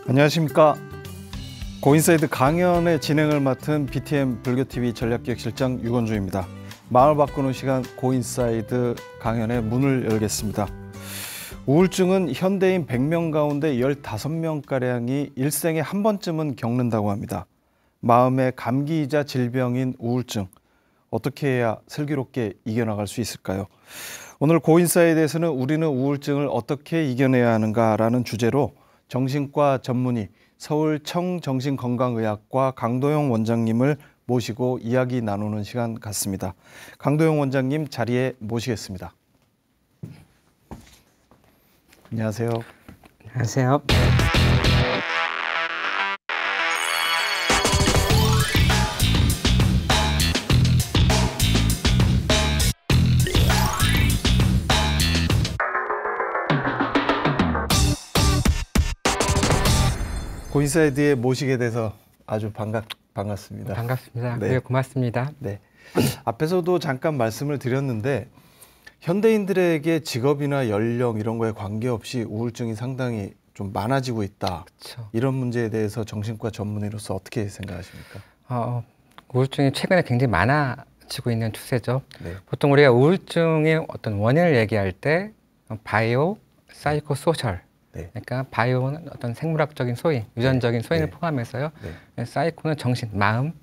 안녕하십니까. 고인사이드 강연의 진행을 맡은 BTM 불교TV 전략기획실장 유건주입니다. 마음을 바꾸는 시간 고인사이드 강연의 문을 열겠습니다. 우울증은 현대인 100명 가운데 15명가량이 일생에 한 번쯤은 겪는다고 합니다. 마음의 감기이자 질병인 우울증, 어떻게 해야 슬기롭게 이겨나갈 수 있을까요? 오늘 고인사이드에서는 우리는 우울증을 어떻게 이겨내야 하는가라는 주제로 정신과 전문의 서울 청정신건강의학과 강도영 원장님을 모시고 이야기 나누는 시간 갖습니다. 강도영 원장님 자리에 모시겠습니다. 안녕하세요. 안녕하세요. 고인사이드에 모시게 돼서 아주 반갑습니다. 반갑습니다. 네, 고맙습니다. 네. 앞에서도 잠깐 말씀을 드렸는데 현대인들에게 직업이나 연령 이런 거에 관계없이 우울증이 상당히 좀 많아지고 있다. 그렇죠. 이런 문제에 대해서 정신과 전문의로서 어떻게 생각하십니까? 우울증이 최근에 굉장히 많아지고 있는 추세죠. 네. 보통 우리가 우울증의 어떤 원인을 얘기할 때 바이오, 사이코, 소셜. 네. 그러니까 바이오는 어떤 생물학적인 소인, 유전적인 소인을 포함해서요. 사이코는 정신, 마음,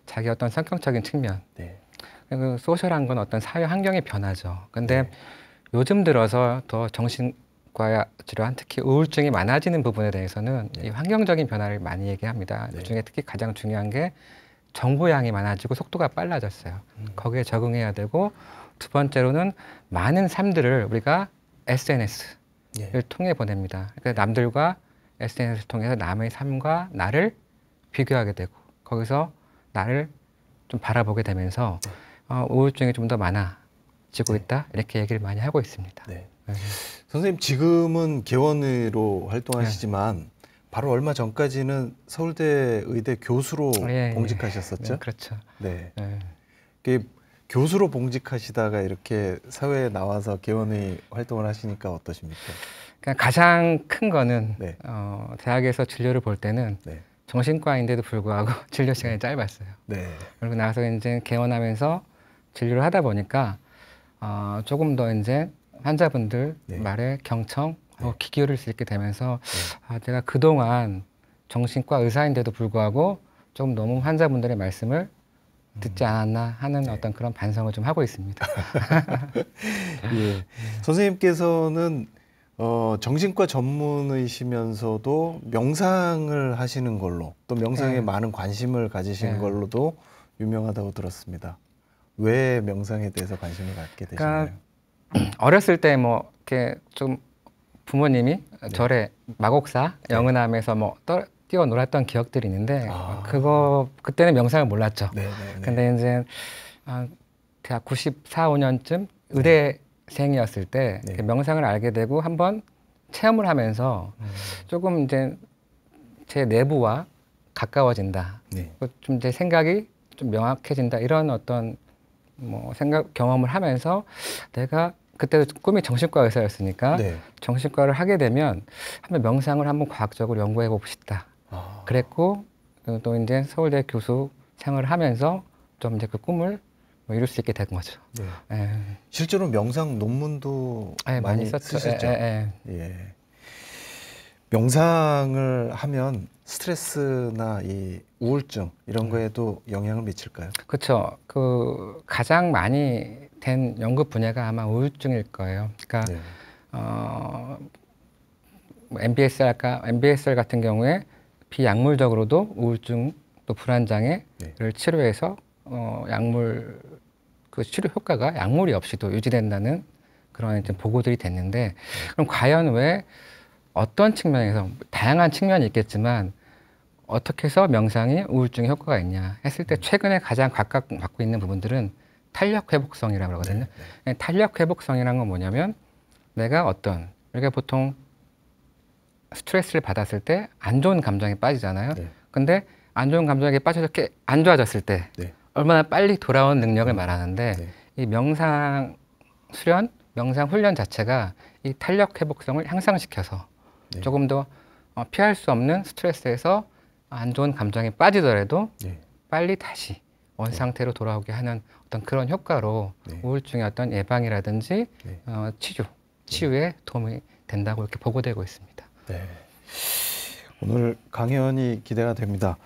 자기 어떤 성격적인 측면. 그리고 소셜한 건 어떤 사회 환경의 변화죠. 근데 요즘 들어서 더 정신과 질환, 특히 우울증이 많아지는 부분에 대해서는 이 환경적인 변화를 많이 얘기합니다. 그중에 특히 가장 중요한 게 정보량이 많아지고 속도가 빨라졌어요. 거기에 적응해야 되고, 두 번째로는 많은 삶들을 우리가 SNS를 통해 보냅니다. 그러니까 남들과 SNS를 통해서 남의 삶과 나를 비교하게 되고, 거기서 나를 좀 바라보게 되면서 우울증이 좀 더 많아지고 있다, 이렇게 얘기를 많이 하고 있습니다. 선생님 지금은 개원의로 활동하시지만 바로 얼마 전까지는 서울대 의대 교수로 봉직하셨었죠? 그렇죠. 교수로 봉직하시다가 이렇게 사회에 나와서 개원의 활동을 하시니까 어떠십니까? 그러니까 가장 큰 거는 대학에서 진료를 볼 때는 정신과인데도 불구하고 진료 시간이 짧았어요. 그리고 나서 이제 개원하면서 진료를 하다 보니까 조금 더 이제 환자분들 말에 경청, 귀 기울일 수 있게 되면서 내가 그동안 정신과 의사인데도 불구하고 좀 너무 환자분들의 말씀을 듣지 않았나 하는 어떤 그런 반성을 좀 하고 있습니다. 선생님께서는 정신과 전문의시면서도 명상을 하시는 걸로, 또 명상에 많은 관심을 가지신 걸로도 유명하다고 들었습니다. 왜 명상에 대해서 관심을 갖게 되셨나요? 그러니까 어렸을 때 뭐 이렇게 좀 부모님이 절에 마곡사 영은암에서 뭐 뛰어놀았던 기억들이 있는데 그때는 명상을 몰랐죠. 근데 이제 대학 94, 5년쯤 의대생이었을 때 명상을 알게 되고 한번 체험을 하면서 조금 이제 제 내부와 가까워진다. 좀 제 생각이 좀 명확해진다. 이런 어떤 뭐 생각 경험을 하면서 내가 그때 꿈이 정신과 의사였으니까 정신과를 하게 되면 한번 명상을 한번 과학적으로 연구해 보고 싶다. 그랬고 또 이제 서울대 교수 생활을 하면서 좀 이제 그 꿈을 이룰 수 있게 된 거죠. 실제로 명상 논문도 많이 쓰셨죠? 명상을 하면 스트레스나 이 우울증 이런 거에도 영향을 미칠까요? 그렇죠. 그 가장 많이 된 연구 분야가 아마 우울증일 거예요. 그러니까 MBSR 같은 경우에 비약물적으로도 우울증 또 불안장애를 치료해서 약물 그 치료 효과가 약물이 없이도 유지된다는 그런 보고들이 됐는데, 그럼 과연 왜 어떤 측면에서 다양한 측면이 있겠지만 어떻게 해서 명상이 우울증에 효과가 있냐 했을 때 최근에 가장 각각받고 있는 부분들은 탄력 회복성이라고 그러거든요. 탄력 회복성이라는 건 뭐냐면 내가 우리가 보통 스트레스를 받았을 때 안 좋은 감정에 빠지잖아요. 근데 안 좋은 감정에 빠져서 안 좋아졌을 때 얼마나 빨리 돌아온 능력을 말하는데 이 명상 수련, 명상 훈련 자체가 이 탄력 회복성을 향상시켜서 조금 더 피할 수 없는 스트레스에서 안 좋은 감정에 빠지더라도 네. 빨리 다시 원 상태로 돌아오게 하는 어떤 그런 효과로 네. 우울증의 어떤 예방이라든지 네. 치유에 도움이 된다고 이렇게 보고되고 있습니다. 네. 오늘 강연이 기대가 됩니다.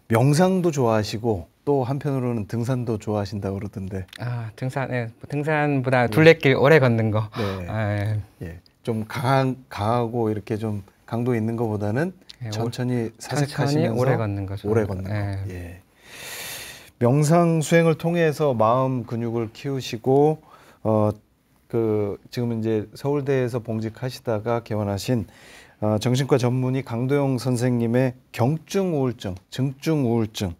명상도 좋아하시고 또 한편으로는 등산도 좋아하신다고 그러던데. 등산보다 둘레길 오래 걷는 거. 네. 예. 좀 강하고 이렇게 좀 강도 있는 것보다는 천천히 사색하시면서 오래 걷는 거죠. 오래 걷는 거. 예. 명상 수행을 통해서 마음 근육을 키우시고 지금 이제 서울대에서 봉직하시다가 개원하신 정신과 전문의 강도영 선생님의 경증 우울증, 증증 우울증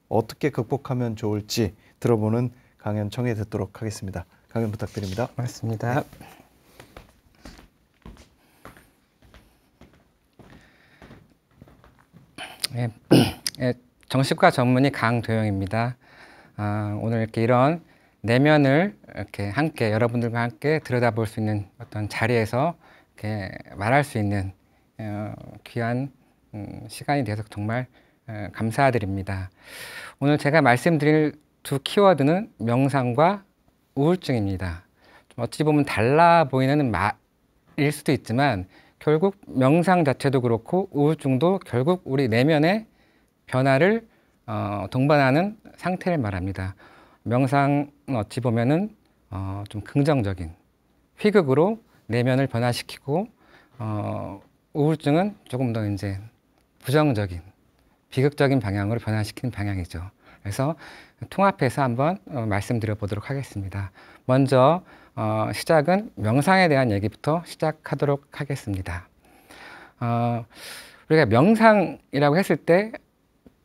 어떻게 극복하면 좋을지 들어보는 강연 청해 듣도록 하겠습니다. 강연 부탁드립니다. 고맙습니다. 정신과 전문의 강도영입니다. 오늘 이렇게 이런 내면을 이렇게 함께 여러분들과 함께 들여다볼 수 있는 어떤 자리에서 이렇게 말할 수 있는 귀한 시간이 돼서 정말 감사드립니다. 오늘 제가 말씀드릴 두 키워드는 명상과 우울증입니다. 좀 어찌 보면 달라 보이는 말일 수도 있지만 결국 명상 자체도 그렇고 우울증도 결국 우리 내면의 변화를 동반하는 상태를 말합니다. 명상은 어찌 보면은 좀 긍정적인 희극으로 내면을 변화시키고 우울증은 조금 더 이제 부정적인 비극적인 방향으로 변화시키는 방향이죠. 그래서 통합해서 한번 말씀드려 보도록 하겠습니다. 먼저 시작은 명상에 대한 얘기부터 시작하도록 하겠습니다. 우리가 명상이라고 했을 때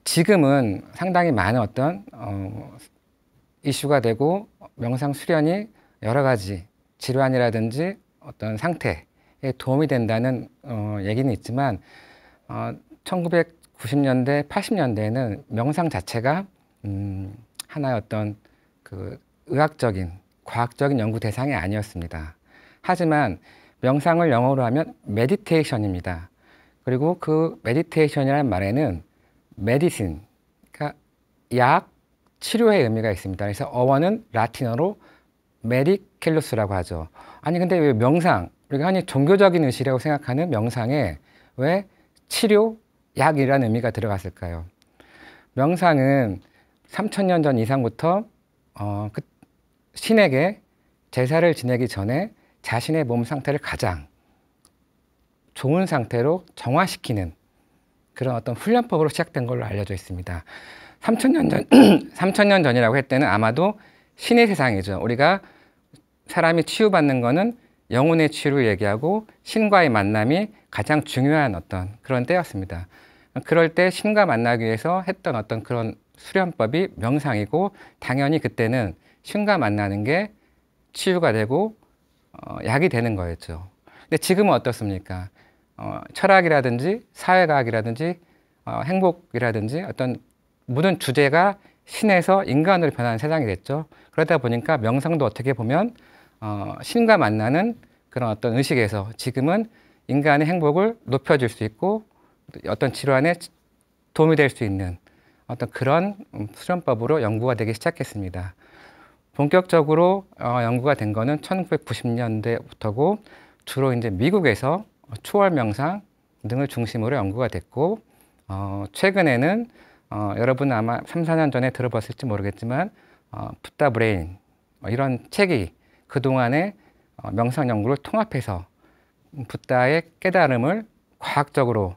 지금은 상당히 많은 어떤 이슈가 되고 명상 수련이 여러 가지 질환이라든지 어떤 상태에 도움이 된다는 얘기는 있지만 1990년대, 80년대에는 명상 자체가 하나의 어떤 그 의학적인, 과학적인 연구 대상이 아니었습니다. 하지만 명상을 영어로 하면 메디테이션입니다. 그리고 그 메디테이션이라는 말에는 메디신, 그러니까 약, 치료의 의미가 있습니다. 그래서 어원은 라틴어로 메디켈루스라고 하죠. 아니 근데 왜 명상, 우리가 흔히 종교적인 의식이라고 생각하는 명상에 왜 치료, 약이라는 의미가 들어갔을까요? 명상은 3000년 전 이상부터 그 신에게 제사를 지내기 전에 자신의 몸 상태를 가장 좋은 상태로 정화시키는 그런 어떤 훈련법으로 시작된 걸로 알려져 있습니다. 3000년 전이라고 할 때는 아마도 신의 세상이죠. 우리가 사람이 치유받는 거는 영혼의 치유를 얘기하고 신과의 만남이 가장 중요한 어떤 그런 때였습니다. 그럴 때 신과 만나기 위해서 했던 어떤 그런 수련법이 명상이고 당연히 그때는 신과 만나는 게 치유가 되고 약이 되는 거였죠. 근데 지금은 어떻습니까? 철학이라든지 사회과학이라든지 행복이라든지 어떤 모든 주제가 신에서 인간으로 변하는 세상이 됐죠. 그러다 보니까 명상도 어떻게 보면 신과 만나는 그런 어떤 의식에서 지금은 인간의 행복을 높여줄 수 있고 어떤 질환에 도움이 될 수 있는 어떤 그런 수련법으로 연구가 되기 시작했습니다. 본격적으로 연구가 된 거는 1990년대부터고 주로 이제 미국에서 초월 명상 등을 중심으로 연구가 됐고 최근에는 여러분 아마 3, 4년 전에 들어봤을지 모르겠지만 붓다 브레인 이런 책이 그동안의 명상 연구를 통합해서 붓다의 깨달음을 과학적으로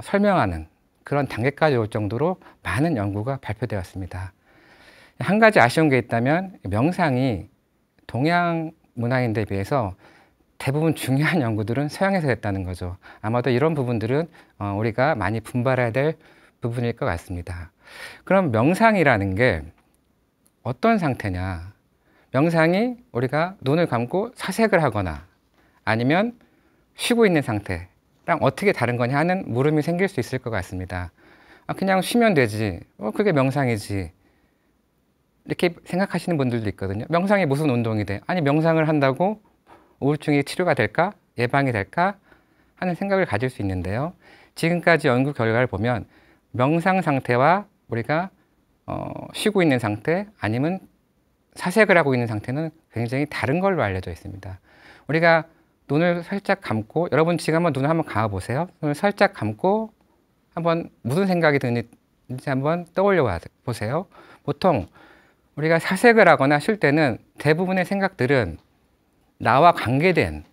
설명하는 그런 단계까지 올 정도로 많은 연구가 발표되었습니다. 한 가지 아쉬운 게 있다면 명상이 동양 문화인들에 비해서 대부분 중요한 연구들은 서양에서 했다는 거죠. 아마도 이런 부분들은 우리가 많이 분발해야 될 부분일 것 같습니다. 그럼 명상이라는 게 어떤 상태냐? 명상이 우리가 눈을 감고 사색을 하거나 아니면 쉬고 있는 상태랑 어떻게 다른 거냐 하는 물음이 생길 수 있을 것 같습니다. 그냥 쉬면 되지. 그게 명상이지. 이렇게 생각하시는 분들도 있거든요. 명상이 무슨 운동이 돼? 아니 명상을 한다고 우울증이 치료가 될까? 예방이 될까? 하는 생각을 가질 수 있는데요. 지금까지 연구 결과를 보면 명상 상태와 우리가 쉬고 있는 상태 아니면 사색을 하고 있는 상태는 굉장히 다른 걸로 알려져 있습니다. 우리가 눈을 살짝 감고, 여러분 지금 한번 눈을 한번 감아 보세요. 눈을 살짝 감고 한번 무슨 생각이 드는지 한번 떠올려 보세요. 보통 우리가 사색을 하거나 쉴 때는 대부분의 생각들은 나와 관계된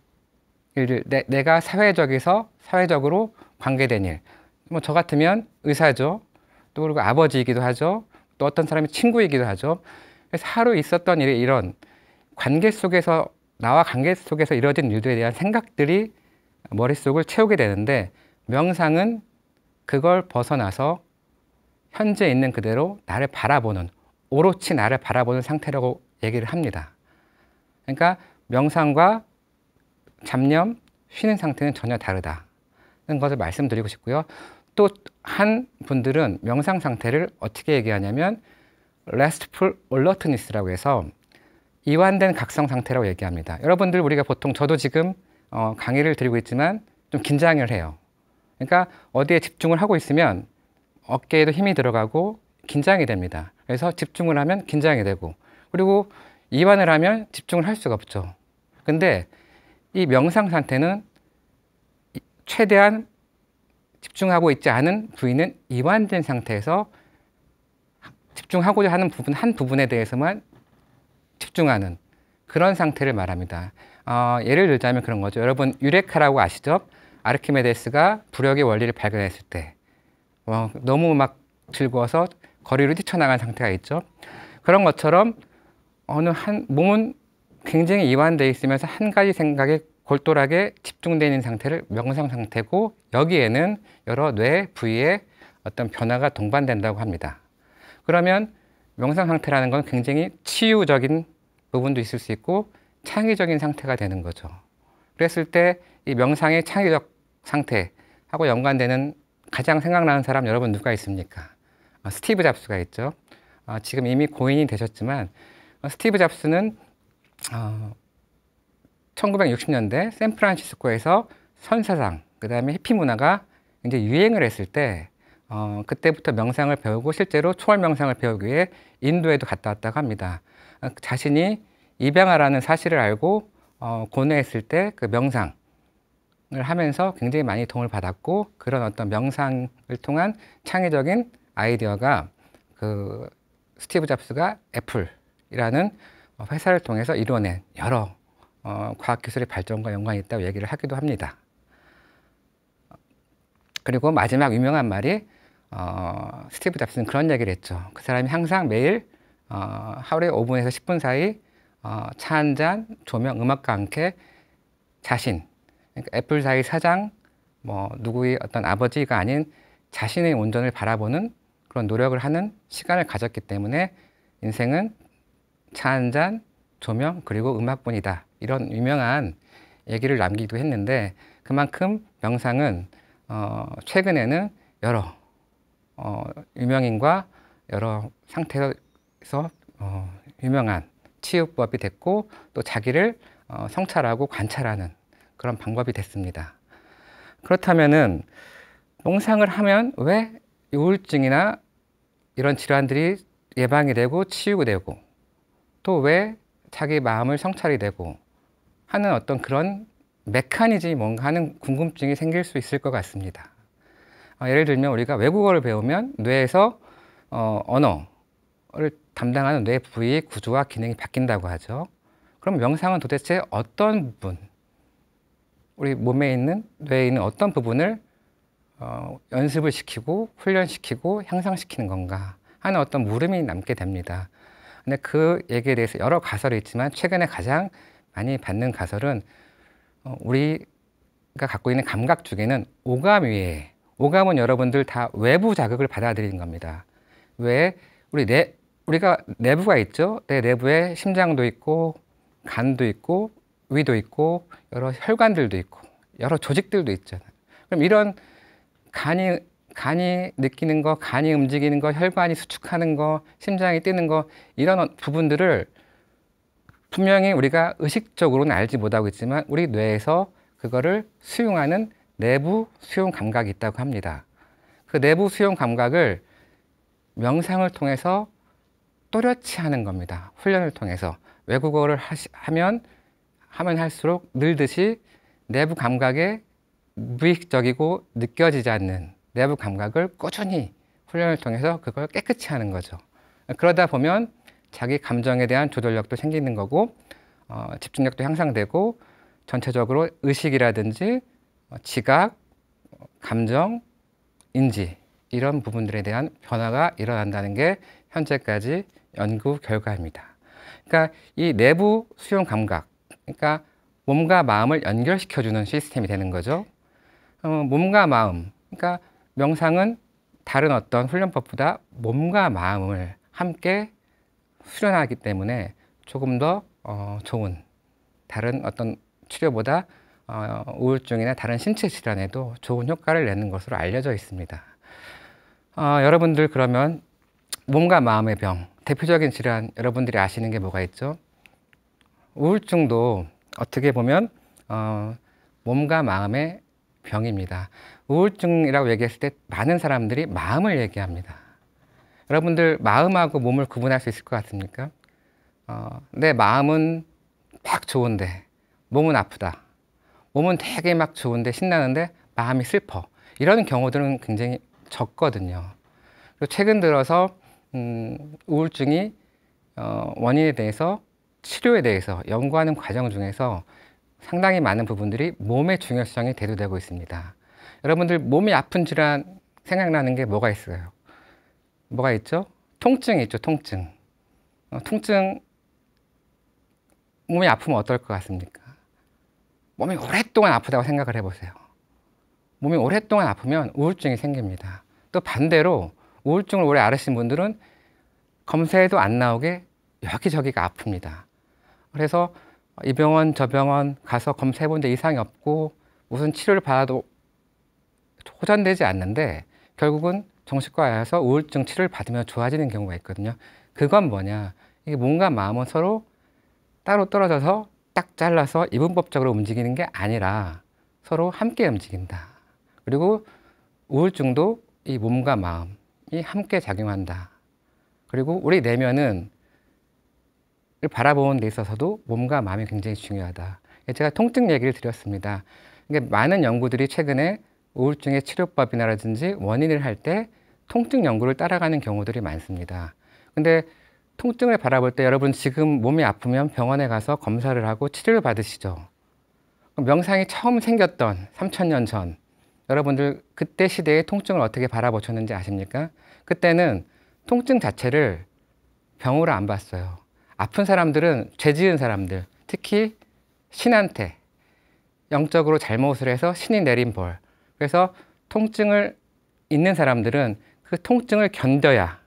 일들, 내가 사회적으로 관계된 일. 뭐 저 같으면 의사죠. 또 그리고 아버지이기도 하죠. 또 어떤 사람이 친구이기도 하죠. 그래서 하루 있었던 일이 이런 관계 속에서, 나와 관계 속에서 이루어진 일들에 대한 생각들이 머릿속을 채우게 되는데, 명상은 그걸 벗어나서 현재 있는 그대로 나를 바라보는, 오롯이 나를 바라보는 상태라고 얘기를 합니다. 그러니까 명상과 잡념, 쉬는 상태는 전혀 다르다는 것을 말씀드리고 싶고요. 또 한 분들은 명상 상태를 어떻게 얘기하냐면 restful alertness라고 해서 이완된 각성 상태라고 얘기합니다. 여러분들, 우리가 보통, 저도 지금 강의를 드리고 있지만 좀 긴장을 해요. 그러니까 어디에 집중을 하고 있으면 어깨에도 힘이 들어가고 긴장이 됩니다. 그래서 집중을 하면 긴장이 되고, 그리고 이완을 하면 집중을 할 수가 없죠. 근데 이 명상 상태는 최대한 집중하고 있지 않은 부위는 이완된 상태에서 집중하고자 하는 부분, 한 부분에 대해서만 집중하는 그런 상태를 말합니다. 예를 들자면 그런 거죠. 여러분, 유레카라고 아시죠? 아르키메데스가 부력의 원리를 발견했을 때 너무 막 즐거워서 거리로 뛰쳐나간 상태가 있죠. 그런 것처럼 몸은 굉장히 이완되어 있으면서 한 가지 생각에 골똘하게 집중되어 있는 상태를 명상 상태고, 여기에는 여러 뇌 부위의 어떤 변화가 동반된다고 합니다. 그러면 명상 상태라는 건 굉장히 치유적인 부분도 있을 수 있고 창의적인 상태가 되는 거죠. 그랬을 때 이 명상의 창의적 상태하고 연관되는 가장 생각나는 사람, 여러분 누가 있습니까? 스티브 잡스가 있죠. 지금 이미 고인이 되셨지만 스티브 잡스는 1960년대 샌프란시스코에서 선사상, 그 다음에 히피 문화가 이제 유행을 했을 때 그때부터 명상을 배우고 실제로 초월 명상을 배우기 위해 인도에도 갔다 왔다고 합니다. 자신이 입양아라는 사실을 알고 고뇌했을 때 그 명상을 하면서 굉장히 많이 도움을 받았고, 그런 어떤 명상을 통한 창의적인 아이디어가 그 스티브 잡스가 애플이라는 회사를 통해서 이뤄낸 여러 과학기술의 발전과 연관이 있다고 얘기를 하기도 합니다. 그리고 마지막 유명한 말이 스티브 잡스는 그런 얘기를 했죠. 그 사람이 항상 매일 하루에 5분에서 10분 사이 차 한 잔, 조명, 음악과 함께 자신, 그러니까 애플사의 사장, 누구의 어떤 아버지가 아닌 자신의 온전을 바라보는 그런 노력을 하는 시간을 가졌기 때문에 인생은 차 한 잔, 조명, 그리고 음악뿐이다. 이런 유명한 얘기를 남기기도 했는데, 그만큼 명상은 최근에는 여러 유명인과 여러 상태에서 유명한 치유법이 됐고, 또 자기를 성찰하고 관찰하는 그런 방법이 됐습니다. 그렇다면은 명상을 하면 왜 우울증이나 이런 질환들이 예방이 되고 치유가 되고, 또 왜 자기 마음을 성찰이 되고 하는 어떤 그런 메커니즘이 뭔가 하는 궁금증이 생길 수 있을 것 같습니다. 예를 들면 우리가 외국어를 배우면 뇌에서 언어를 담당하는 뇌 부위의 구조와 기능이 바뀐다고 하죠. 그럼 명상은 도대체 어떤 부분, 우리 몸에 있는, 뇌에 있는 어떤 부분을 연습을 시키고 훈련시키고 향상시키는 건가 하는 어떤 물음이 남게 됩니다. 근데 그 얘기에 대해서 여러 가설이 있지만 최근에 가장 많이 받는 가설은 우리가 갖고 있는 감각 중에는 오감위에, 오감은 여러분들 다 외부 자극을 받아들이는 겁니다. 왜? 우리가 내부가 있죠. 내 내부에 심장도 있고 간도 있고 위도 있고 여러 혈관들도 있고 여러 조직들도 있잖아요. 그럼 이런 간이 느끼는 거, 간이 움직이는 거, 혈관이 수축하는 거, 심장이 뛰는 거, 이런 부분들을 분명히 우리가 의식적으로는 알지 못하고 있지만 우리 뇌에서 그거를 수용하는 내부 수용 감각이 있다고 합니다. 그 내부 수용 감각을 명상을 통해서 또렷이 하는 겁니다. 훈련을 통해서. 외국어를 하면 할수록 늘듯이 내부 감각에 무의식적이고 느껴지지 않는 내부 감각을 꾸준히 훈련을 통해서 그걸 깨끗이 하는 거죠. 그러다 보면 자기 감정에 대한 조절력도 생기는 거고 집중력도 향상되고 전체적으로 의식이라든지 지각, 감정, 인지 이런 부분들에 대한 변화가 일어난다는 게 현재까지 연구 결과입니다. 그러니까 이 내부 수용 감각, 그러니까 몸과 마음을 연결시켜주는 시스템이 되는 거죠. 몸과 마음, 그러니까 명상은 다른 어떤 훈련법보다 몸과 마음을 함께 수련하기 때문에 조금 더 좋은 다른 어떤 치료보다 우울증이나 다른 신체 질환에도 좋은 효과를 내는 것으로 알려져 있습니다. 여러분들 그러면 몸과 마음의 병, 대표적인 질환 여러분들이 아시는 게 뭐가 있죠? 우울증도 어떻게 보면 몸과 마음의 병입니다. 우울증이라고 얘기했을 때 많은 사람들이 마음을 얘기합니다. 여러분들 마음하고 몸을 구분할 수 있을 것 같습니까? 내 마음은 막 좋은데 몸은 아프다. 몸은 되게 막 좋은데 신나는데 마음이 슬퍼. 이런 경우들은 굉장히 적거든요. 그리고 최근 들어서 우울증이 원인에 대해서 치료에 대해서 연구하는 과정 중에서 상당히 많은 부분들이 몸의 중요성이 대두되고 있습니다. 여러분들 몸이 아픈 질환 생각나는 게 뭐가 있어요? 뭐가 있죠? 통증이 있죠, 통증. 통증, 몸이 아프면 어떨 것 같습니까? 몸이 오랫동안 아프다고 생각을 해보세요. 몸이 오랫동안 아프면 우울증이 생깁니다. 또 반대로 우울증을 오래 앓으신 분들은 검사해도 안 나오게 여기저기가 아픕니다. 그래서 이 병원 저 병원 가서 검사해 본데 이상이 없고 무슨 치료를 받아도 호전되지 않는데 결국은 정신과에 와서 우울증 치료를 받으면 좋아지는 경우가 있거든요. 그건 뭐냐? 이게 몸과 마음은 서로 따로 떨어져서 딱 잘라서 이분법적으로 움직이는 게 아니라 서로 함께 움직인다. 그리고 우울증도 이 몸과 마음이 함께 작용한다. 그리고 우리 내면은 바라보는 데 있어서도 몸과 마음이 굉장히 중요하다. 제가 통증 얘기를 드렸습니다. 많은 연구들이 최근에 우울증의 치료법이라든지 원인을 할 때 통증 연구를 따라가는 경우들이 많습니다. 근데 통증을 바라볼 때 여러분 지금 몸이 아프면 병원에 가서 검사를 하고 치료를 받으시죠. 명상이 처음 생겼던 3000년 전 여러분들 그때 시대의 통증을 어떻게 바라보셨는지 아십니까? 그때는 통증 자체를 병으로 안 봤어요. 아픈 사람들은 죄 지은 사람들, 특히 신한테 영적으로 잘못을 해서 신이 내린 벌. 그래서 통증을 있는 사람들은 그 통증을 견뎌야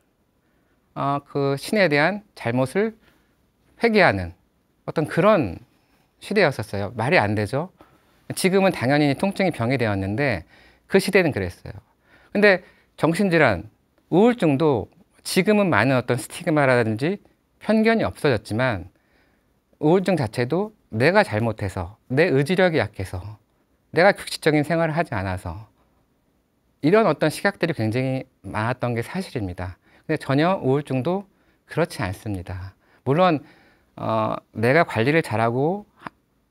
그 신에 대한 잘못을 회개하는 어떤 그런 시대였었어요. 말이 안 되죠. 지금은 당연히 통증이 병이 되었는데 그 시대는 그랬어요. 근데 정신질환, 우울증도 지금은 많은 어떤 스티그마라든지 편견이 없어졌지만 우울증 자체도 내가 잘못해서 내 의지력이 약해서 내가 규칙적인 생활을 하지 않아서 이런 어떤 시각들이 굉장히 많았던 게 사실입니다. 근데 전혀 우울증도 그렇지 않습니다. 물론 내가 관리를 잘하고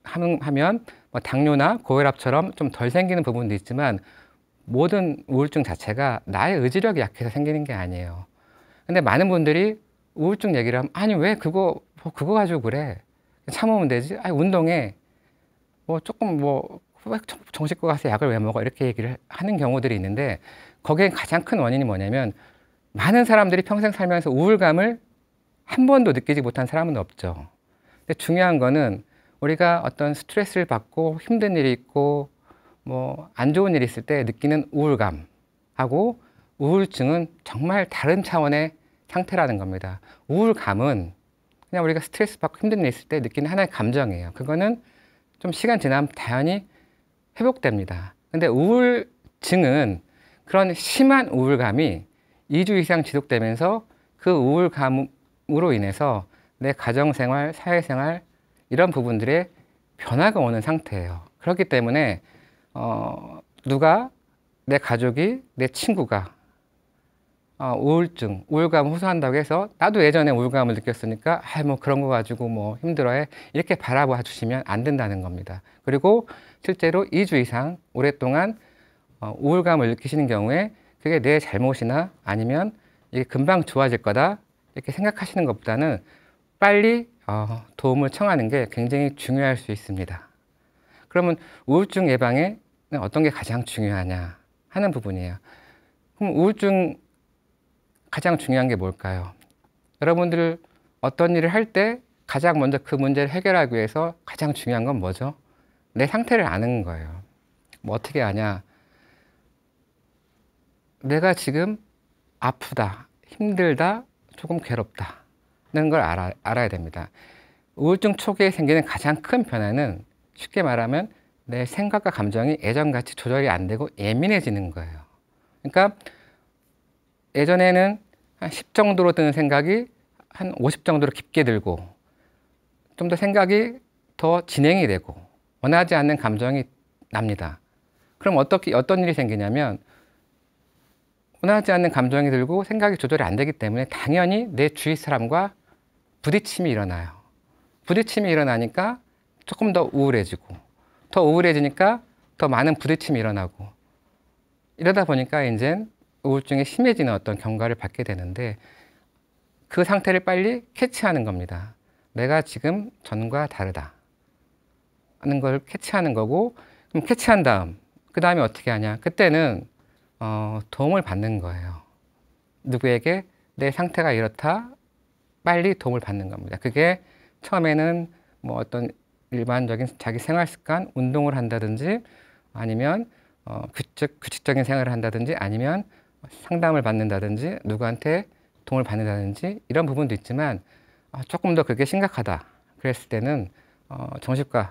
하면 뭐 당뇨나 고혈압처럼 좀 덜 생기는 부분도 있지만 모든 우울증 자체가 나의 의지력이 약해서 생기는 게 아니에요. 근데 많은 분들이 우울증 얘기를 하면 아니 왜 그거 가지고 그래? 참으면 되지. 아니 운동해. 뭐 조금 왜 정신과 가서 약을 왜 먹어? 이렇게 얘기를 하는 경우들이 있는데 거기에 가장 큰 원인이 뭐냐면 많은 사람들이 평생 살면서 우울감을 한 번도 느끼지 못한 사람은 없죠. 근데 중요한 거는 우리가 어떤 스트레스를 받고 힘든 일이 있고 뭐 안 좋은 일이 있을 때 느끼는 우울감하고 우울증은 정말 다른 차원의 상태라는 겁니다. 우울감은 그냥 우리가 스트레스 받고 힘든 일 있을 때 느끼는 하나의 감정이에요. 그거는 좀 시간 지나면 당연히 회복됩니다. 근데 우울증은 그런 심한 우울감이 2주 이상 지속되면서 그 우울감으로 인해서 내 가정생활, 사회생활 이런 부분들에 변화가 오는 상태예요. 그렇기 때문에 누가 내 가족이 내 친구가 우울증, 우울감을 호소한다고 해서 나도 예전에 우울감을 느꼈으니까 뭐 그런 거 가지고 뭐 힘들어해 이렇게 바라봐 주시면 안 된다는 겁니다. 그리고 실제로 2주 이상 오랫동안 우울감을 느끼시는 경우에 그게 내 잘못이나 아니면 이게 금방 좋아질 거다 이렇게 생각하시는 것보다는 빨리 도움을 청하는 게 굉장히 중요할 수 있습니다. 그러면 우울증 예방에 어떤 게 가장 중요하냐 하는 부분이에요. 그럼 우울증 가장 중요한 게 뭘까요? 여러분들 어떤 일을 할 때 가장 먼저 그 문제를 해결하기 위해서 가장 중요한 건 뭐죠? 내 상태를 아는 거예요. 뭐 어떻게 아냐? 내가 지금 아프다, 힘들다, 조금 괴롭다는 걸 알아야 됩니다. 우울증 초기에 생기는 가장 큰 변화는 쉽게 말하면 내 생각과 감정이 예전같이 조절이 안 되고 예민해지는 거예요. 그러니까 예전에는 한 10 정도로 드는 생각이 한 50 정도로 깊게 들고 좀 더 생각이 더 진행이 되고 원하지 않는 감정이 납니다. 그럼 어떤 일이 생기냐면 원하지 않는 감정이 들고 생각이 조절이 안 되기 때문에 당연히 내 주위 사람과 부딪힘이 일어나요. 부딪힘이 일어나니까 조금 더 우울해지고 더 우울해지니까 더 많은 부딪힘이 일어나고 이러다 보니까 이제 우울증이 심해지는 어떤 경과를 받게 되는데 그 상태를 빨리 캐치하는 겁니다. 내가 지금 전과 다르다 하는 걸 캐치하는 거고 그럼 캐치한 다음 그 다음에 어떻게 하냐 그때는 도움을 받는 거예요. 누구에게 내 상태가 이렇다 빨리 도움을 받는 겁니다. 그게 처음에는 뭐 어떤 일반적인 자기 생활 습관 운동을 한다든지 아니면 규칙적인 생활을 한다든지 아니면 상담을 받는다든지 누구한테 도움을 받는다든지 이런 부분도 있지만 조금 더 그게 심각하다 그랬을 때는 정신과를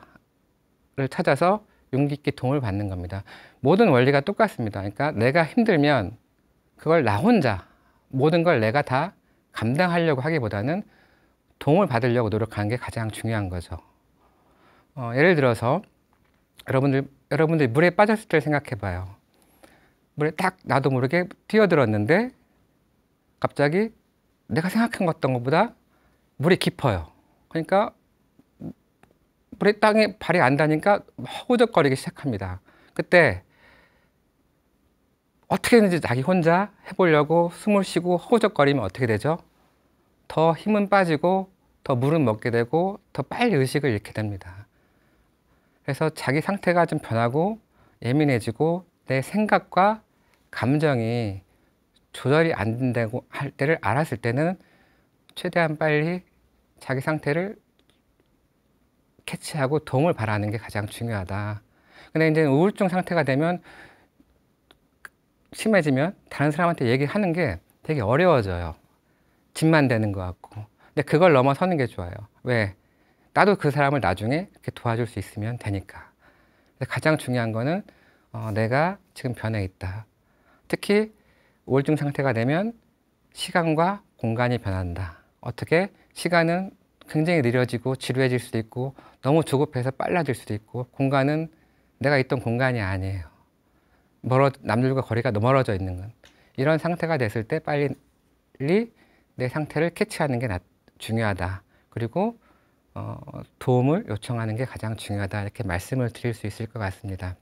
찾아서 용기 있게 도움을 받는 겁니다. 모든 원리가 똑같습니다. 그러니까 내가 힘들면 그걸 나 혼자 모든 걸 내가 다 감당하려고 하기보다는 도움을 받으려고 노력하는 게 가장 중요한 거죠. 예를 들어서 여러분들이 물에 빠졌을 때 생각해 봐요. 물에 딱 나도 모르게 뛰어들었는데 갑자기 내가 생각한 것보다 물이 깊어요. 그러니까 물에 땅에 발이 안 닿으니까 허우적거리기 시작합니다. 그때 어떻게든지 자기 혼자 해보려고 숨을 쉬고 허우적거리면 어떻게 되죠? 더 힘은 빠지고 더 물은 먹게 되고 더 빨리 의식을 잃게 됩니다. 그래서 자기 상태가 좀 변하고 예민해지고 내 생각과 감정이 조절이 안 된다고 할 때를 알았을 때는 최대한 빨리 자기 상태를 캐치하고 도움을 바라는 게 가장 중요하다. 근데 이제 우울증 상태가 되면 심해지면 다른 사람한테 얘기하는 게 되게 어려워져요. 짐만 되는 것 같고. 근데 그걸 넘어서는 게 좋아요. 왜? 나도 그 사람을 나중에 이렇게 도와줄 수 있으면 되니까. 가장 중요한 거는 내가 지금 변해 있다. 특히 우울증 상태가 되면 시간과 공간이 변한다. 어떻게? 시간은 굉장히 느려지고 지루해질 수도 있고 너무 조급해서 빨라질 수도 있고 공간은 내가 있던 공간이 아니에요. 남들과 거리가 멀어져 있는 건. 이런 상태가 됐을 때 빨리 내 상태를 캐치하는 게 중요하다. 그리고 도움을 요청하는 게 가장 중요하다. 이렇게 말씀을 드릴 수 있을 것 같습니다.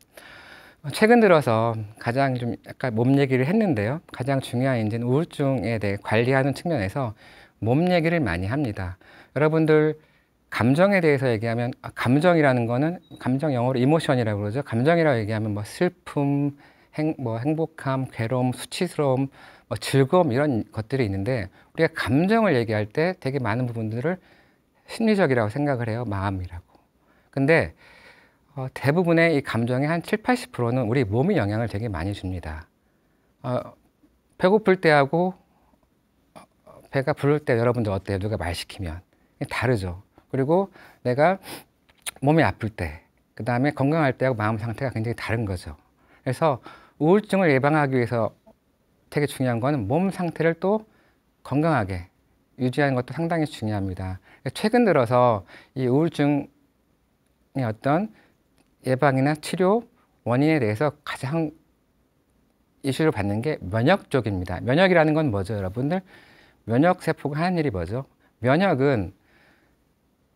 최근 들어서 가장 좀 약간 몸 얘기를 했는데요. 가장 중요한 이제 우울증에 대해 관리하는 측면에서 몸 얘기를 많이 합니다. 여러분들 감정에 대해서 얘기하면 감정이라는 거는 감정 영어로 이모션이라고 그러죠. 감정이라고 얘기하면 뭐 슬픔, 행복함, 괴로움, 수치스러움, 뭐 즐거움 이런 것들이 있는데 우리가 감정을 얘기할 때 되게 많은 부분들을 심리적이라고 생각을 해요. 마음이라고. 근데 대부분의 이 감정의 한 7, 80%는 우리 몸이 영향을 되게 많이 줍니다. 배고플 때하고 배가 부를 때 여러분들 어때요? 누가 말 시키면 다르죠. 그리고 내가 몸이 아플 때, 그 다음에 건강할 때하고 마음 상태가 굉장히 다른 거죠. 그래서 우울증을 예방하기 위해서 되게 중요한 거는 몸 상태를 또 건강하게 유지하는 것도 상당히 중요합니다. 최근 들어서 이 우울증의 어떤 예방이나 치료, 원인에 대해서 가장 이슈를 받는 게 면역 쪽입니다. 면역이라는 건 뭐죠, 여러분들? 면역 세포가 하는 일이 뭐죠? 면역은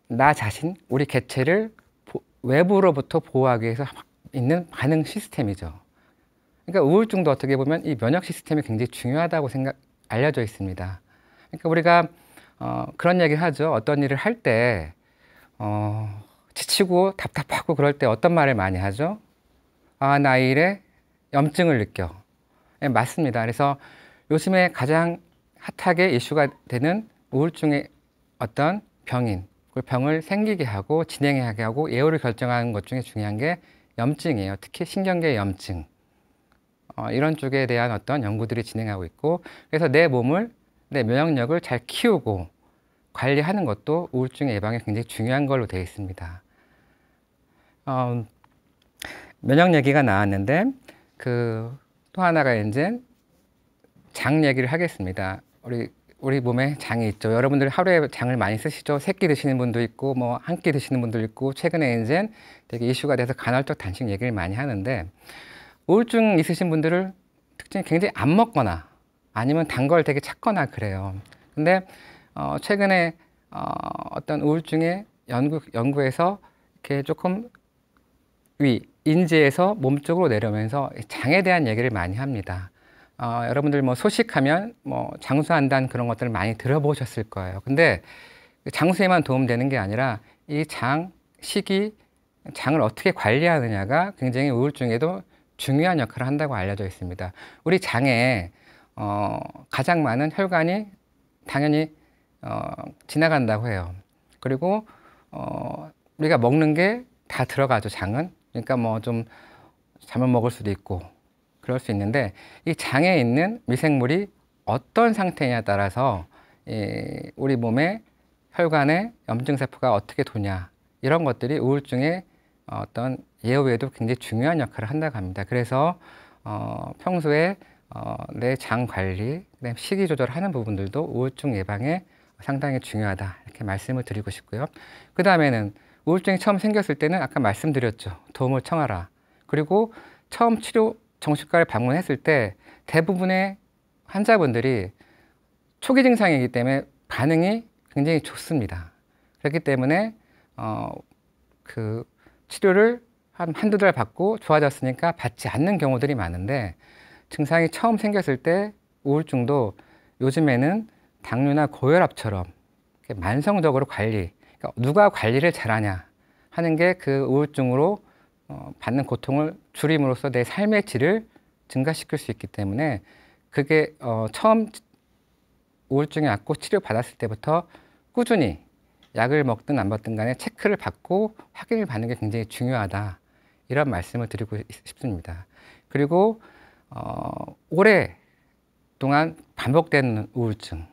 나 자신, 우리 개체를 외부로부터 보호하기 위해서 있는 반응 시스템이죠. 그러니까 우울증도 어떻게 보면 이 면역 시스템이 굉장히 중요하다고 알려져 있습니다. 그러니까 우리가 그런 얘기를 하죠. 어떤 일을 할 때 지치고 답답하고 그럴 때 어떤 말을 많이 하죠? 아, 나 이 일에 염증을 느껴. 네, 맞습니다. 그래서 요즘에 가장 핫하게 이슈가 되는 우울증의 어떤 병인, 그 병을 생기게 하고 진행하게 하고 예후를 결정하는 것 중에 중요한 게 염증이에요. 특히 신경계 염증. 이런 쪽에 대한 어떤 연구들이 진행하고 있고, 그래서 내 몸을, 내 면역력을 잘 키우고 관리하는 것도 우울증 예방에 굉장히 중요한 걸로 되어 있습니다. 면역 얘기가 나왔는데 또 하나가 이제 장 얘기를 하겠습니다. 우리 몸에 장이 있죠. 여러분들 하루에 장을 많이 쓰시죠. 세 끼 드시는 분도 있고 뭐 한 끼 드시는 분도 있고, 최근에 이제 되게 이슈가 돼서 간헐적 단식 얘기를 많이 하는데, 우울증 있으신 분들을 특징이 굉장히 안 먹거나 아니면 단 걸 되게 찾거나 그래요. 근데 최근에 어떤 우울증의 연구에서 이렇게 조금 인지에서 몸쪽으로 내려오면서 장에 대한 얘기를 많이 합니다. 여러분들 뭐 소식하면 뭐 장수한다는 그런 것들을 많이 들어보셨을 거예요. 근데 장수에만 도움되는 게 아니라 이 식이 장을 어떻게 관리하느냐가 굉장히 우울증에도 중요한 역할을 한다고 알려져 있습니다. 우리 장에 가장 많은 혈관이 당연히 지나간다고 해요. 그리고 우리가 먹는 게 다 들어가죠, 장은. 그러니까 뭐 좀 잘못 먹을 수도 있고 그럴 수 있는데, 이 장에 있는 미생물이 어떤 상태냐에 따라서 우리 몸의 혈관에 염증세포가 어떻게 도냐, 이런 것들이 우울증의 어떤 예후에도 굉장히 중요한 역할을 한다고 합니다. 그래서 평소에 내 장 관리, 그다음에 식이 조절하는 부분들도 우울증 예방에 상당히 중요하다, 이렇게 말씀을 드리고 싶고요. 그 다음에는 우울증이 처음 생겼을 때는 아까 말씀드렸죠. 도움을 청하라. 그리고 처음 치료 정신과를 방문했을 때 대부분의 환자분들이 초기 증상이기 때문에 반응이 굉장히 좋습니다. 그렇기 때문에 그 치료를 한두 달 받고 좋아졌으니까 받지 않는 경우들이 많은데, 증상이 처음 생겼을 때 우울증도 요즘에는 당뇨나 고혈압처럼 만성적으로 그러니까 누가 관리를 잘하냐 하는 게 그 우울증으로 받는 고통을 줄임으로써 내 삶의 질을 증가시킬 수 있기 때문에, 그게 처음 우울증이 왔고 치료받았을 때부터 꾸준히 약을 먹든 안 먹든 간에 체크를 받고 확인을 받는 게 굉장히 중요하다, 이런 말씀을 드리고 싶습니다. 그리고 오랫동안 반복되는 우울증,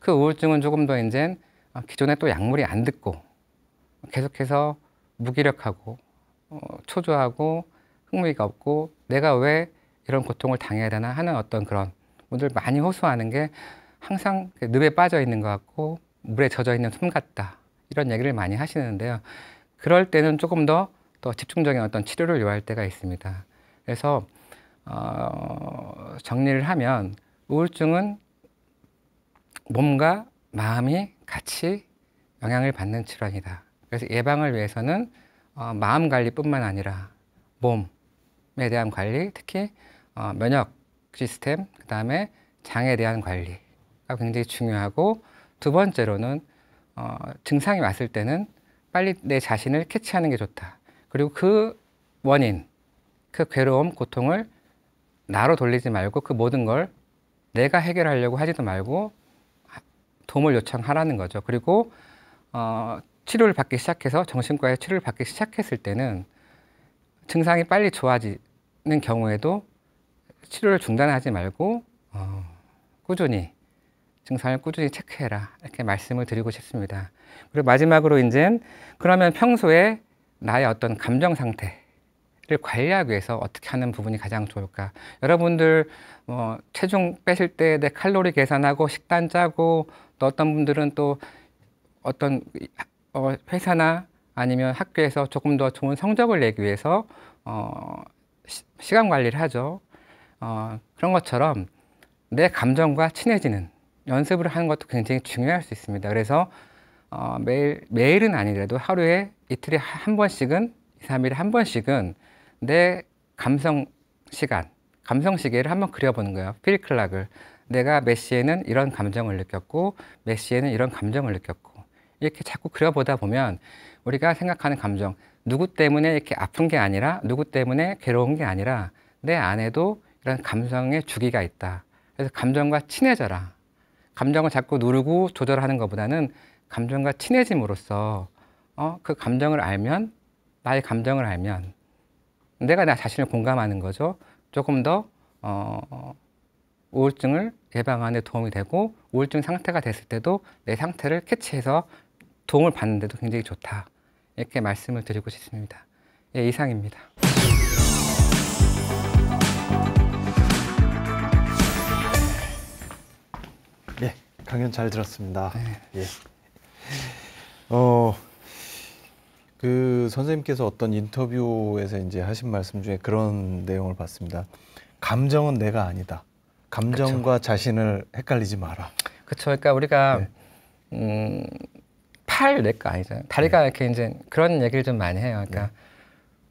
그 우울증은 조금 더 이제 기존에 또 약물이 안 듣고 계속해서 무기력하고 초조하고 흥미가 없고 내가 왜 이런 고통을 당해야 되나 하는 어떤 그런 분들 많이 호소하는 게, 항상 늪에 빠져 있는 것 같고 물에 젖어 있는 솜 같다, 이런 얘기를 많이 하시는데요. 그럴 때는 조금 더 집중적인 어떤 치료를 요할 때가 있습니다. 그래서 정리를 하면 우울증은 몸과 마음이 같이 영향을 받는 질환이다. 그래서 예방을 위해서는 마음 관리뿐만 아니라 몸에 대한 관리, 특히 면역 시스템, 그 다음에 장에 대한 관리가 굉장히 중요하고, 두 번째로는 증상이 왔을 때는 빨리 내 자신을 캐치하는 게 좋다. 그리고 그 원인, 그 괴로움, 고통을 나로 돌리지 말고 그 모든 걸 내가 해결하려고 하지도 말고 도움을 요청하라는 거죠. 그리고 치료를 받기 시작해서 정신과에 치료를 받기 시작했을 때는 증상이 빨리 좋아지는 경우에도 치료를 중단하지 말고 꾸준히 증상을 꾸준히 체크해라, 이렇게 말씀을 드리고 싶습니다. 그리고 마지막으로 이제 그러면 평소에 나의 어떤 감정 상태를 관리하기 위해서 어떻게 하는 부분이 가장 좋을까? 여러분들 체중 빼실 때 내 칼로리 계산하고 식단 짜고, 또 어떤 분들은 또 어떤 회사나 아니면 학교에서 조금 더 좋은 성적을 내기 위해서 시간 관리를 하죠. 그런 것처럼 내 감정과 친해지는 연습을 하는 것도 굉장히 중요할 수 있습니다. 그래서 매일은 아니더라도 하루에 이틀에 한 번씩은 2, 3일에 한 번씩은 내 감성 시간, 감성 시계를 한번 그려보는 거예요. 필클락을. 내가 몇 시에는 이런 감정을 느꼈고 몇 시에는 이런 감정을 느꼈고 이렇게 자꾸 그려보다 보면 우리가 생각하는 감정, 누구 때문에 이렇게 아픈 게 아니라 누구 때문에 괴로운 게 아니라 내 안에도 이런 감정의 주기가 있다. 그래서 감정과 친해져라. 감정을 자꾸 누르고 조절하는 것보다는 감정과 친해짐으로써 그 감정을 알면, 나의 감정을 알면 내가 나 자신을 공감하는 거죠. 조금 더 우울증을 예방하는 데 도움이 되고 우울증 상태가 됐을 때도 내 상태를 캐치해서 도움을 받는 데도 굉장히 좋다. 이렇게 말씀을 드리고 싶습니다. 예, 이상입니다. 예, 강연 잘 들었습니다. 네. 예. 그 선생님께서 어떤 인터뷰에서 이제 하신 말씀 중에 그런 내용을 봤습니다. 감정은 내가 아니다. 감정과 그쵸. 자신을 헷갈리지 마라. 그렇죠. 그러니까 우리가 팔 내 거 아니잖아요. 다리가 이렇게 이제 그런 얘기를 좀 많이 해요. 그러니까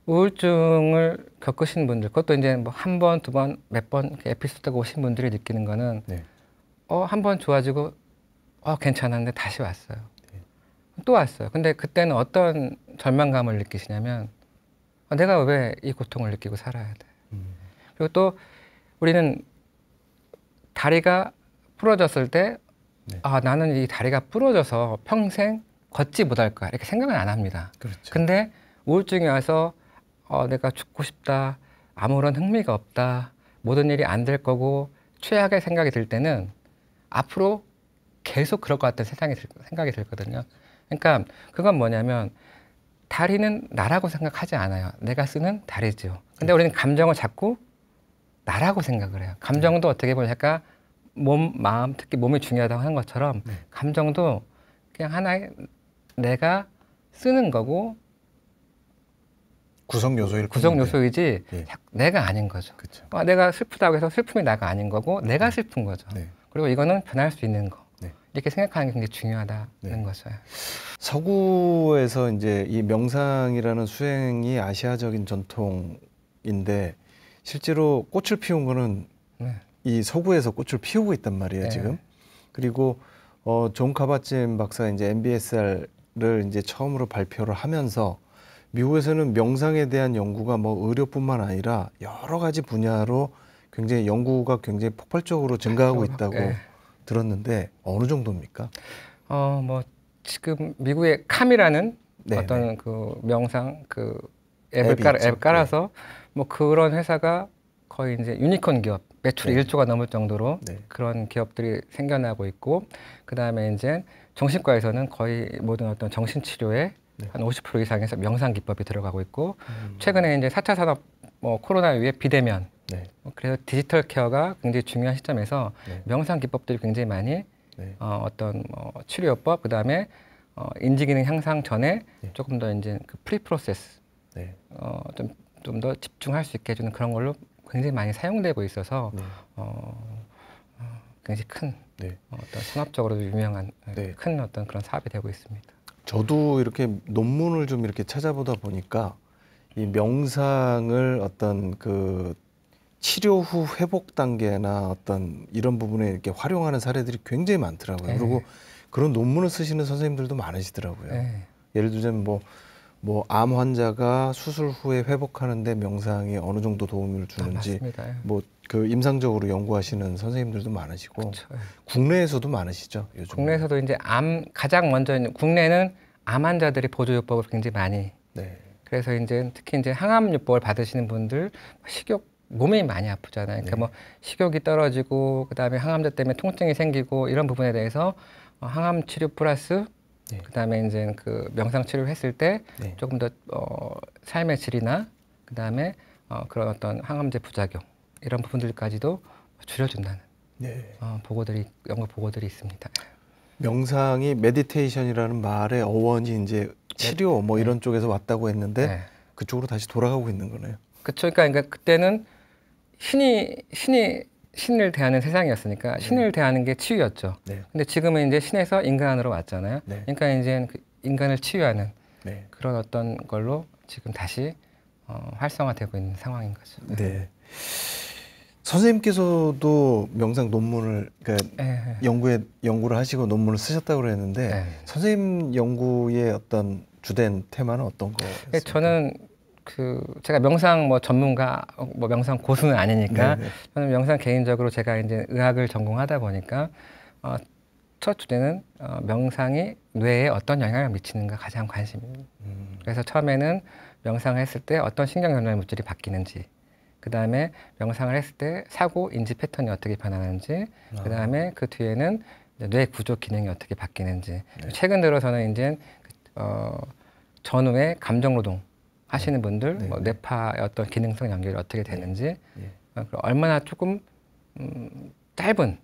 우울증을 겪으신 분들, 그것도 이제 뭐 한 번, 두 번, 몇 번 에피소드가 오신 분들이 느끼는 거는 한 번 좋아지고 괜찮았는데 다시 왔어요. 또 왔어요. 근데 그때는 어떤 절망감을 느끼시냐면 내가 왜 이 고통을 느끼고 살아야 돼. 그리고 또 우리는 다리가 부러졌을 때 나는 이 다리가 부러져서 평생 걷지 못할 거야. 이렇게 생각은 안 합니다. 그렇죠. 근데 우울증이 와서 내가 죽고 싶다. 아무런 흥미가 없다. 모든 일이 안 될 거고 최악의 생각이 들 때는 앞으로 계속 그럴 것 같다는 생각이 들거든요. 그러니까 그건 뭐냐면 다리는 나라고 생각하지 않아요. 내가 쓰는 다리죠. 근데 우리는 감정을 자꾸 나라고 생각을 해요. 감정도 어떻게 보면 약간 몸, 마음, 특히 몸이 중요하다고 하는 것처럼 감정도 그냥 하나의 내가 쓰는 거고 구성 요소이지 내가 아닌 거죠. 내가 슬프다고 해서 슬픔이 나가 아닌 거고 내가 슬픈 거죠. 그리고 이거는 변할 수 있는 거. 이렇게 생각하는 게 굉장히 중요하다는 거죠. 서구에서 이제 이 명상이라는 수행이 아시아적인 전통인데 실제로 꽃을 피운 거는 이 서구에서 꽃을 피우고 있단 말이에요, 지금. 그리고 존 카bat-짐 박사 이제 MBSR을 이제 처음으로 발표를 하면서 미국에서는 명상에 대한 연구가 뭐 의료뿐만 아니라 여러 가지 분야로 굉장히 연구가 굉장히 폭발적으로 증가하고 있다고 들었는데 어느 정도입니까? 뭐 지금 미국의 캄이라는 어떤 그 명상 그 앱 깔아서 뭐 그런 회사가 거의 이제 유니콘 기업 매출이 1조가 넘을 정도로 그런 기업들이 생겨나고 있고 그다음에 이제 정신과에서는 거의 모든 어떤 정신치료에 한 50% 이상에서 명상 기법이 들어가고 있고 최근에 이제 4차 산업 코로나 이후에 비대면 그래서 디지털 케어가 굉장히 중요한 시점에서 명상 기법들이 굉장히 많이 어떤 치료요법 그다음에 인지기능 향상 전에 조금 더 이제 그 프리 프로세스 좀 더 집중할 수 있게 해주는 그런 걸로 굉장히 많이 사용되고 있어서 굉장히 큰 어떤 산업적으로도 유명한 큰 어떤 그런 사업이 되고 있습니다. 저도 이렇게 논문을 좀 이렇게 찾아보다 보니까 이 명상을 어떤 그 치료 후 회복 단계나 어떤 이런 부분에 이렇게 활용하는 사례들이 굉장히 많더라고요. 그리고 그런 논문을 쓰시는 선생님들도 많으시더라고요. 예를 들자면 뭐 암 환자가 수술 후에 회복하는데 명상이 어느 정도 도움을 주는지 뭐 그 임상적으로 연구하시는 선생님들도 많으시고 국내에서도 많으시죠. 요즘. 국내에서도 이제 가장 먼저 국내는 암 환자들이 보조요법을 굉장히 많이 그래서 이제 특히 이제 항암요법을 받으시는 분들 식욕 몸이 많이 아프잖아요. 그러니까 뭐 식욕이 떨어지고 그다음에 항암제 때문에 통증이 생기고 이런 부분에 대해서 항암 치료 플러스 그다음에 이제 그 명상 치료를 했을 때 조금 더 삶의 질이나 그다음에 그런 어떤 항암제 부작용 이런 부분들까지도 줄여준다는 연구 보고들이 있습니다. 명상이 메디테이션이라는 말의 어원이 이제 치료 뭐 이런 쪽에서 왔다고 했는데 네. 그쪽으로 다시 돌아가고 있는 거네요. 그렇죠. 그러니까 그때는 신을 대하는 세상이었으니까 신을 대하는 게 치유였죠. 네. 근데 지금은 이제 신에서 인간으로 왔잖아요. 네. 그러니까 이제 그 인간을 치유하는 네. 그런 어떤 걸로 지금 다시 활성화되고 있는 상황인 거죠. 네. 선생님께서도 명상 논문을 그러니까 연구를 하시고 논문을 쓰셨다고 그랬는데 선생님 연구의 어떤 주된 테마는 어떤 거였습니까? 저는 제가 명상 뭐 전문가, 뭐 명상 고수는 아니니까 네네. 저는 명상 개인적으로 제가 이제 의학을 전공하다 보니까 첫 주제는 명상이 뇌에 어떤 영향을 미치는가 가장 관심입니다. 그래서 처음에는 명상을 했을 때 어떤 신경전달 물질이 바뀌는지, 그 다음에 명상을 했을 때 사고 인지 패턴이 어떻게 변하는지, 그 다음에 그 뒤에는 뇌 구조 기능이 어떻게 바뀌는지. 최근 들어서는 이제 전후의 감정 노동 하시는 분들, 뭐 뇌파의 어떤 기능성 연결이 어떻게 되는지, 얼마나 조금 짧은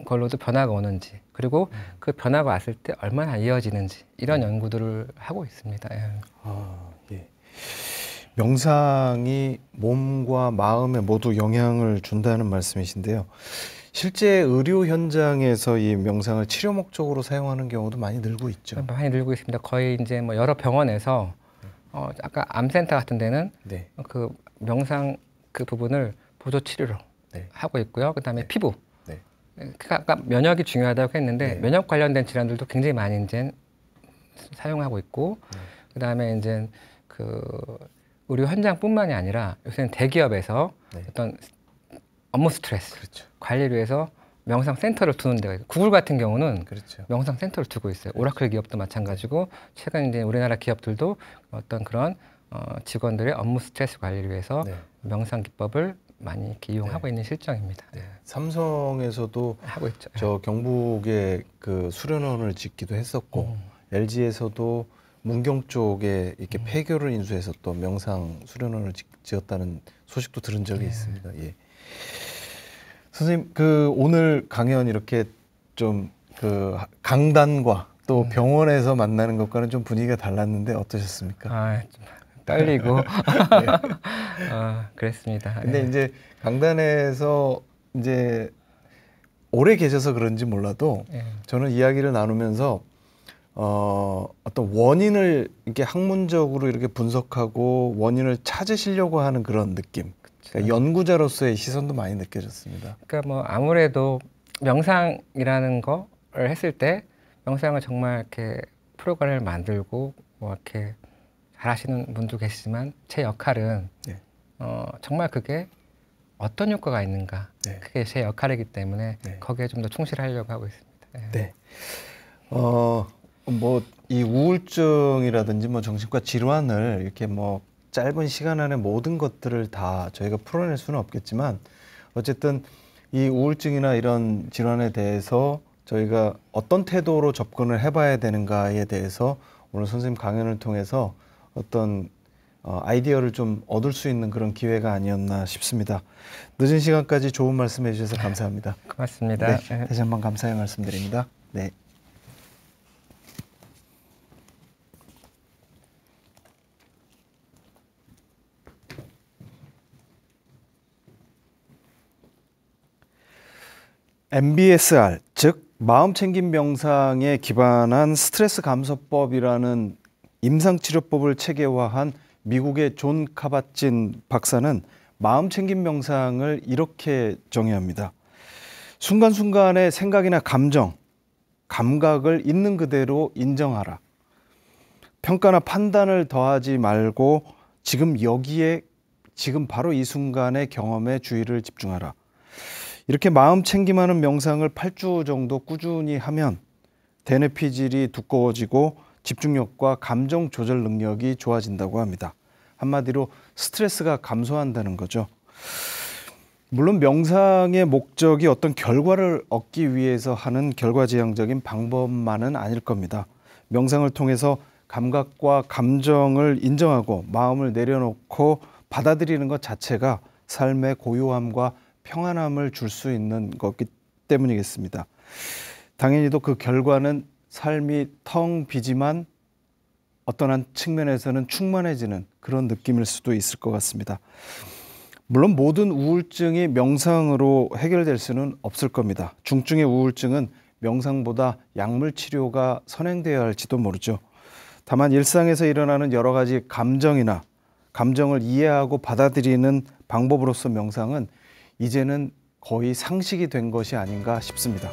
걸로도 변화가 오는지, 그리고 그 변화가 왔을 때 얼마나 이어지는지, 이런 연구들을 하고 있습니다. 예. 명상이 몸과 마음에 모두 영향을 준다는 말씀이신데요. 실제 의료 현장에서 이 명상을 치료 목적으로 사용하는 경우도 많이 늘고 있죠. 많이 늘고 있습니다. 거의 이제 뭐 여러 병원에서 아까 암센터 같은 데는 그 명상 그 부분을 보조 치료로 하고 있고요. 그다음에 피부. 그러니까 아까 면역이 중요하다고 했는데 면역 관련된 질환들도 굉장히 많이 이제 사용하고 있고, 그다음에 이제 의료 현장뿐만이 아니라 요새는 대기업에서 어떤 업무 스트레스 관리를 위해서 명상 센터를 두는 데가 있고, 구글 같은 경우는 명상 센터를 두고 있어요. 오라클 기업도 마찬가지고, 최근 이제 우리나라 기업들도 어떤 그런 직원들의 업무 스트레스 관리를 위해서 명상 기법을 많이 이렇게 이용하고 있는 실정입니다. 삼성에서도 하고 있죠. 저 경북에 그 수련원을 짓기도 했었고, LG에서도 문경 쪽에 이렇게 폐교를 인수해서 또 명상 수련원을 지었다는 소식도 들은 적이 있습니다. 예. 선생님, 오늘 강연 이렇게 좀 강단과 또 병원에서 만나는 것과는 좀 분위기가 달랐는데 어떠셨습니까? 좀 떨리고 그랬습니다. 근데 이제 강단에서 이제 오래 계셔서 그런지 몰라도 저는 이야기를 나누면서 어떤 원인을 이렇게 학문적으로 이렇게 분석하고 원인을 찾으시려고 하는 그런 느낌. 그러니까 연구자로서의 시선도 많이 느껴졌습니다. 그러니까 뭐 아무래도 명상이라는 거를 했을 때 명상을 정말 이렇게 프로그램을 만들고 뭐 이렇게 잘하시는 분도 계시지만 제 역할은 정말 그게 어떤 효과가 있는가, 그게 제 역할이기 때문에 거기에 좀 더 충실하려고 하고 있습니다. 뭐 이 우울증이라든지 뭐 정신과 질환을 이렇게 뭐 짧은 시간 안에 모든 것들을 다 저희가 풀어낼 수는 없겠지만, 어쨌든 이 우울증이나 이런 질환에 대해서 저희가 어떤 태도로 접근을 해봐야 되는가에 대해서 오늘 선생님 강연을 통해서 어떤 아이디어를 좀 얻을 수 있는 그런 기회가 아니었나 싶습니다. 늦은 시간까지 좋은 말씀 해주셔서 감사합니다. 고맙습니다. 다시 한번 감사의 말씀드립니다. 네. MBSR, 즉 마음챙김 명상에 기반한 스트레스 감소법이라는 임상치료법을 체계화한 미국의 존 카바진 박사는 마음챙김 명상을 이렇게 정의합니다. 순간순간의 생각이나 감정, 감각을 있는 그대로 인정하라. 평가나 판단을 더하지 말고 지금 여기에, 지금 바로 이 순간의 경험에 주의를 집중하라. 이렇게 마음 챙김하는 명상을 8주 정도 꾸준히 하면 대뇌피질이 두꺼워지고 집중력과 감정 조절 능력이 좋아진다고 합니다. 한마디로 스트레스가 감소한다는 거죠. 물론 명상의 목적이 어떤 결과를 얻기 위해서 하는 결과지향적인 방법만은 아닐 겁니다. 명상을 통해서 감각과 감정을 인정하고 마음을 내려놓고 받아들이는 것 자체가 삶의 고요함과 평안함을 줄 수 있는 거기 때문이겠습니다. 당연히도 그 결과는 삶이 텅 비지만 어떤 한 측면에서는 충만해지는 그런 느낌일 수도 있을 것 같습니다. 물론 모든 우울증이 명상으로 해결될 수는 없을 겁니다. 중증의 우울증은 명상보다 약물 치료가 선행되어야 할지도 모르죠. 다만 일상에서 일어나는 여러 가지 감정을 이해하고 받아들이는 방법으로서 명상은 이제는 거의 상식이 된 것이 아닌가 싶습니다.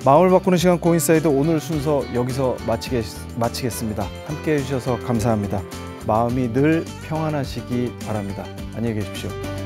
마음을 바꾸는 시간 고인사이드 오늘 순서 여기서 마치겠습니다. 함께해 주셔서 감사합니다. 마음이 늘 평안하시기 바랍니다. 안녕히 계십시오.